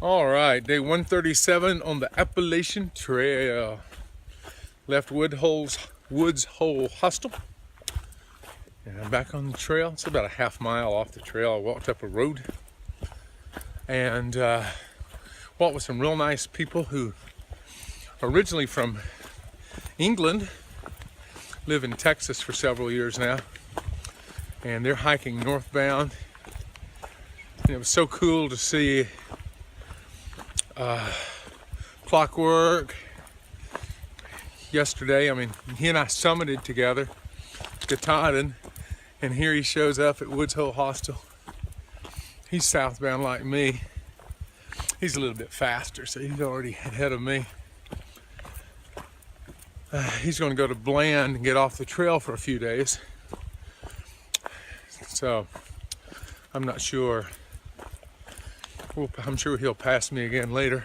All right, day 137 on the Appalachian Trail. Left Woods Hole Hostel. And I'm back on the trail. It's about a half mile off the trail. I walked up a road and walked with some real nice people who are originally from England, live in Texas for several years now, and they're hiking northbound. And it was so cool to see Clockwork yesterday. I mean, he and I summited together, Katahdin, and here he shows up at Woods Hole Hostel. He's southbound like me. He's a little bit faster, so he's already ahead of me. He's going to go to Bland and get off the trail for a few days. So I'm not sure. I'm sure he'll pass me again later.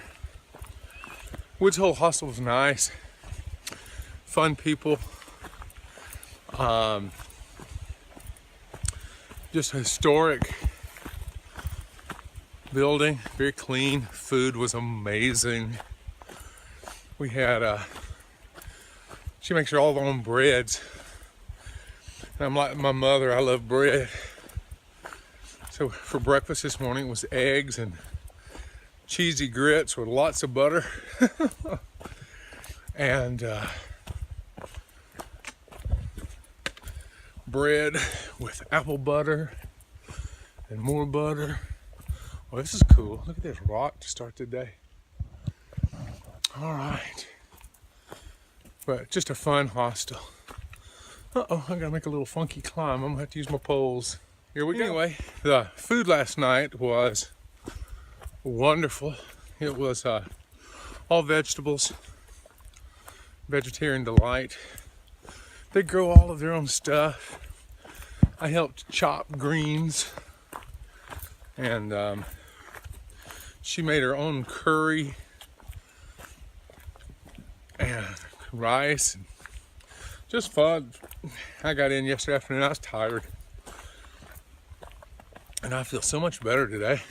Woods Hole Hostel was nice. Fun people. Just a historic building, very clean. Food was amazing. We had, she makes her all her own breads. And I'm like my mother, I love bread. So for breakfast this morning it was eggs and cheesy grits with lots of butter. And bread with apple butter and more butter. Well, this is cool. Look at this rock to start the day. All right. But just a fun hostel. Uh-oh, I gotta make a little funky climb. I'm gonna have to use my poles. Here we go. Anyway, the food last night was wonderful. It was all vegetables, vegetarian delight. They grow all of their own stuff. I helped chop greens, and she made her own curry and rice, and just fun. I got in yesterday afternoon. I was tired, and I feel so much better today.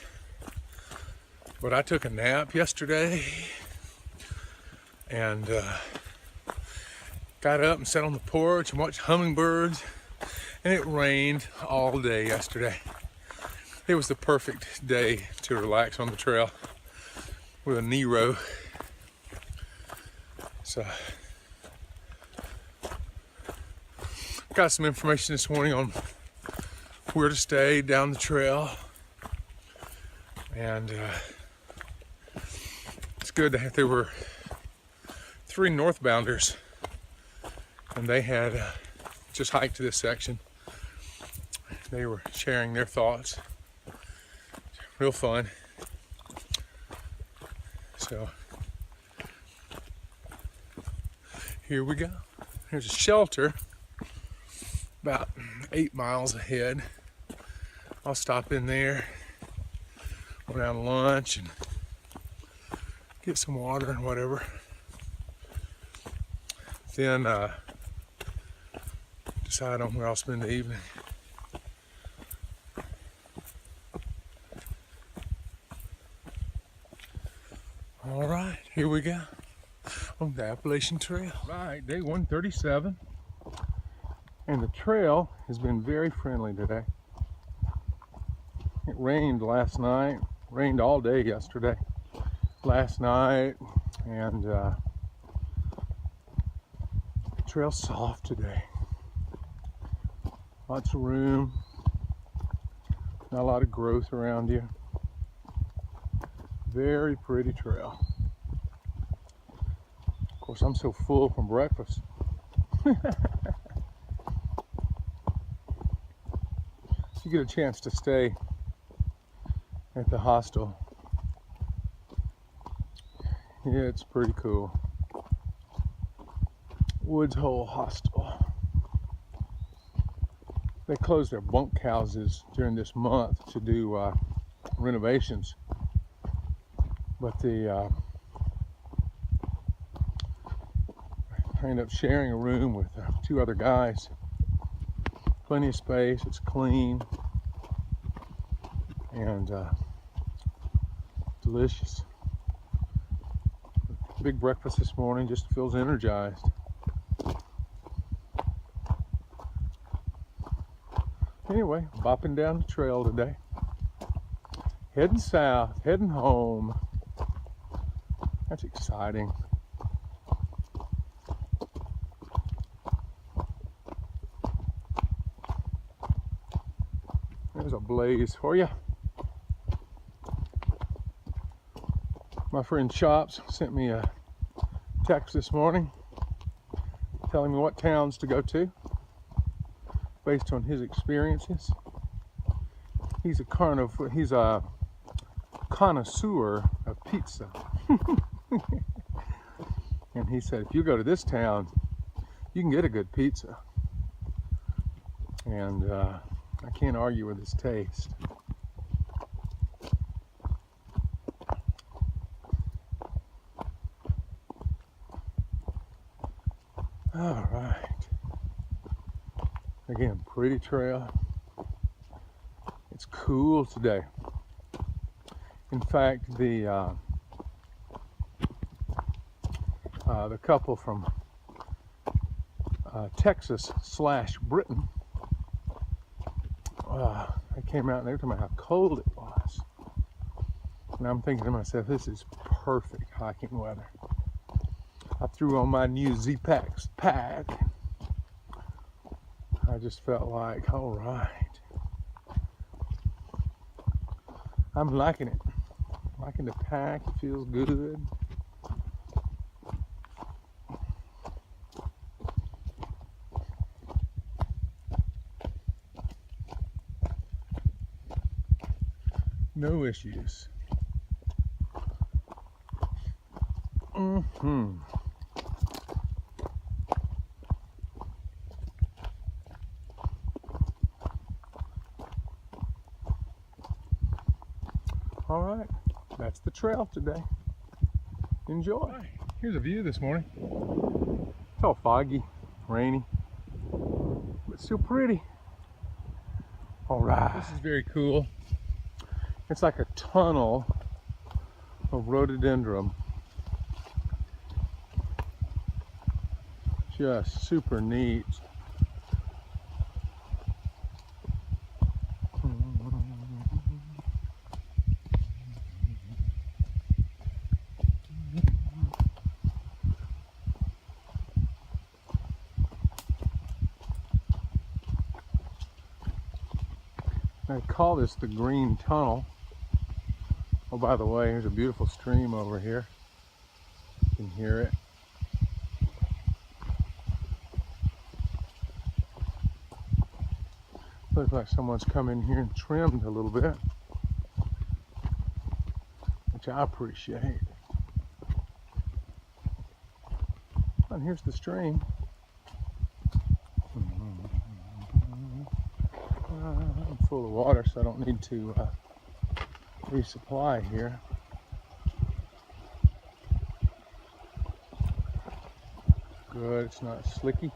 But I took a nap yesterday and got up and sat on the porch and watched hummingbirds, and it rained all day yesterday. It was the perfect day to relax on the trail with a Nero. So got some information this morning on where to stay down the trail, and it's good that there were 3 northbounders, and they had just hiked to this section. They were sharing their thoughts. Real fun. So here we go. There's a shelter about 8 miles ahead. I'll stop in there around lunch and get some water and whatever. Then decide on where I'll spend the evening. All right, here we go on the Appalachian Trail. Right, day 137. And the trail has been very friendly today. It rained last night, rained all day yesterday, last night, and the trail's soft today. Lots of room, not a lot of growth around you. Very pretty trail. Of course, I'm so full from breakfast. If you get a chance to stay at the hostel, yeah, it's pretty cool. Woods Hole Hostel. They closed their bunk houses during this month to do renovations, but I ended up sharing a room with 2 other guys. Plenty of space, it's clean, and delicious. Big breakfast this morning, just feels energized. Anyway, bopping down the trail today. Heading south, heading home. That's exciting. There's a blaze for you. My friend Chops sent me a text this morning telling me what towns to go to based on his experiences. He's a connoisseur of pizza. And he said, if you go to this town, you can get a good pizza. And I can't argue with his taste. All right. Again, pretty trail. It's cool today. In fact, the couple from Texas/Britain, they came out and they were talking about how cold it was. And I'm thinking to myself, this is perfect hiking weather. I threw on my new Z-Packs pack. I just felt like, all right. I'm liking it. Liking the pack, it feels good. No issues. All right, that's the trail today. Enjoy. Right, here's a view this morning. It's all foggy, rainy, but still pretty. All right. This is very cool. It's like a tunnel of rhododendron. Just super neat. I call this the Green Tunnel. Oh, by the way, here's a beautiful stream over here. You can hear it. Looks like someone's come in here and trimmed a little bit, which I appreciate. And here's the stream. I'm full of water, so I don't need to resupply here. Good, it's not slicky.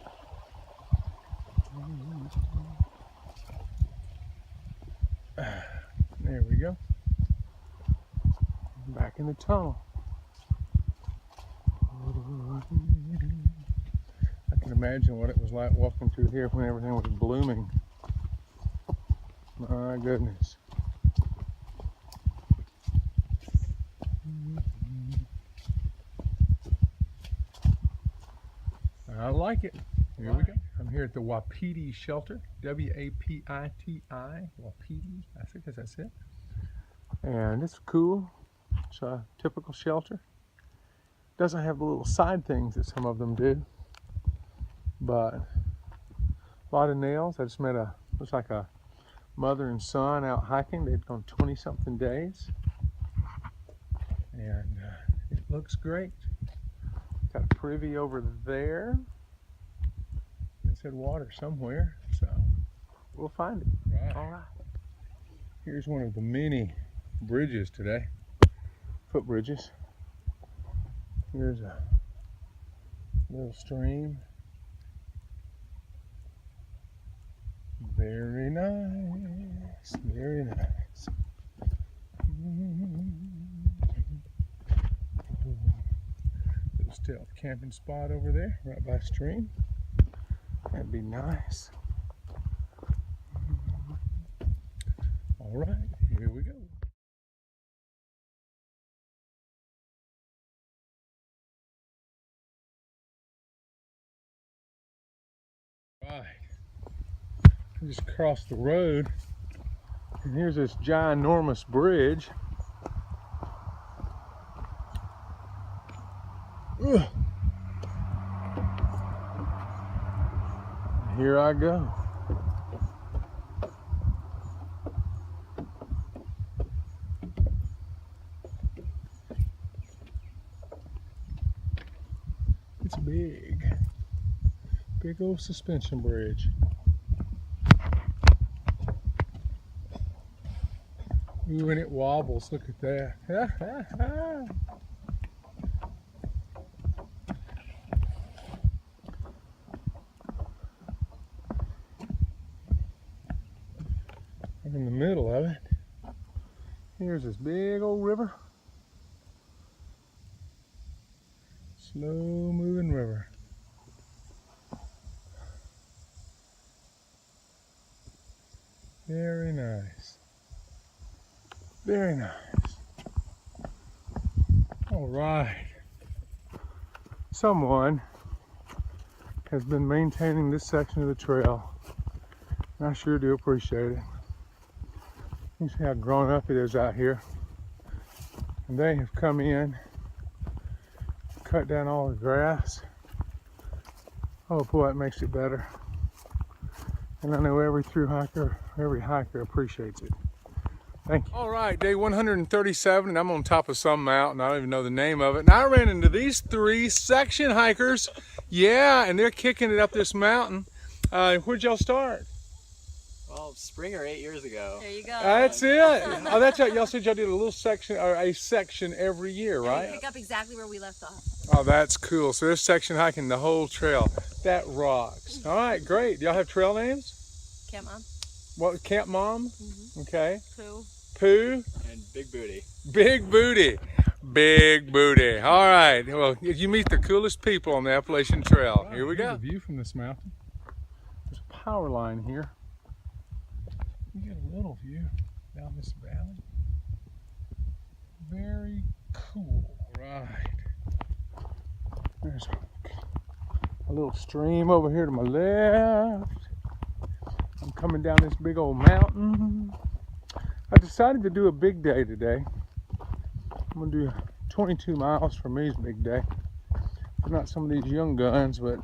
There we go. Back in the tunnel. I can imagine what it was like walking through here when everything was blooming. My goodness. I like it. Here we go. I'm here at the Wapiti shelter. W-A-P-I-T-I. Wapiti. I think that's it. And it's cool. It's a typical shelter. Doesn't have the little side things that some of them do. But a lot of nails. I just met looks like a mother and son out hiking. They'd gone 20-something days. And it looks great. Got a privy over there. It said water somewhere, so we'll find it. Right. All right. Here's one of the many bridges today. Footbridges. Here's a little stream. Very nice, very nice. stealth camping spot over there, right by a stream. That'd be nice. All right, here we go. Right, I just crossed the road, and here's this ginormous bridge. Ugh. Here I go. It's big. Big old suspension bridge. Ooh, and it wobbles. Look at that. I'm in the middle of it. Here's this big old river. Slow moving river. Very nice. Very nice. All right. Someone has been maintaining this section of the trail, and I sure do appreciate it. You see how grown up it is out here. And they have come in, cut down all the grass. Oh boy, it makes it better. And I know every thru-hiker, every hiker appreciates it. Thank you. All right, day 137, and I'm on top of some mountain. I don't even know the name of it. And I ran into these 3 section hikers. Yeah, and they're kicking it up this mountain. Where'd y'all start? Well, Springer 8 years ago. There you go. That's it. Oh, that's right. Y'all said y'all did a little section, or a section every year, right? We pick up exactly where we left off. Oh, that's cool. So they're section hiking the whole trail. That rocks. All right, great. Do y'all have trail names? Camp Mom. What, Camp Mom? Okay. Pooh. Pooh. And Big Booty. Big Booty. Big Booty. All right. Well, you meet the coolest people on the Appalachian Trail. Here we go. Here's a view from this mountain. There's a power line here. You get a little view down this valley. Very cool. All right. There's a little stream over here to my left. I'm coming down this big old mountain. I decided to do a big day today. I'm gonna do 22 miles. For me is a big day. For not some of these young guns, but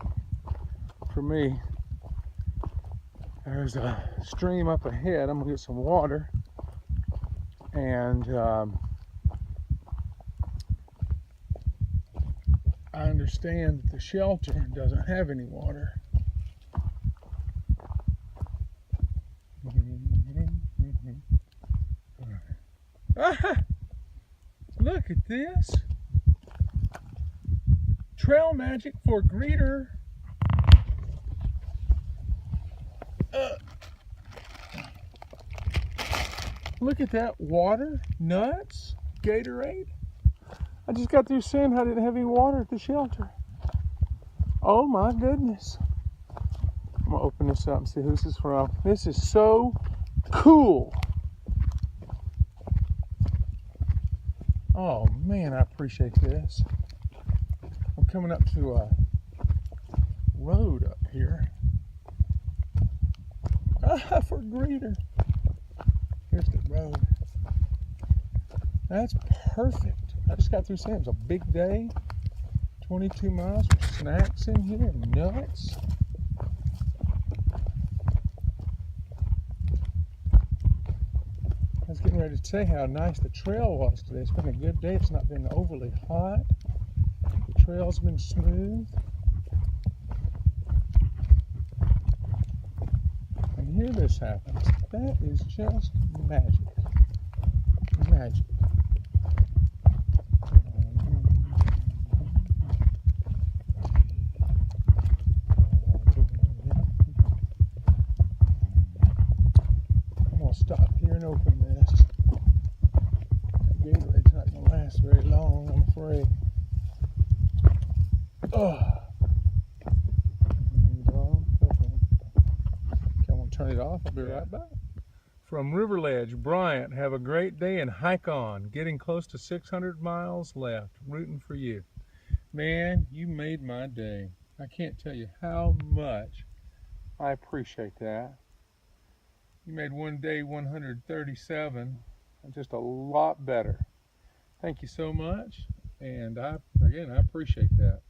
for me, there's a stream up ahead. I'm gonna get some water, and I understand that the shelter doesn't have any water. Look at this. Trail magic for greeter. Look at that water, nuts, Gatorade. I just got through saying I didn't have any water at the shelter. Oh my goodness. I'm gonna open this up and see who this is from. This is so cool. Oh man, I appreciate this. I'm coming up to a road up here. For greeter. Here's the road. That's perfect. I just got through saying it was a big day. 22 miles with snacks in here and nuts. I was getting ready to say how nice the trail was today. It's been a good day. It's not been overly hot. The trail's been smooth. And here this happens. That is just magic. Magic. I'm gonna stop here and open this. That Gatorade's not gonna last very long, I'm afraid. Oh. Okay, I'm gonna turn it off. I'll be right back. From River Ledge, Bryant, have a great day and hike on. Getting close to 600 miles left. Rooting for you. Man, you made my day. I can't tell you how much I appreciate that. You made one day 137 just a lot better. Thank you so much. And again, I appreciate that.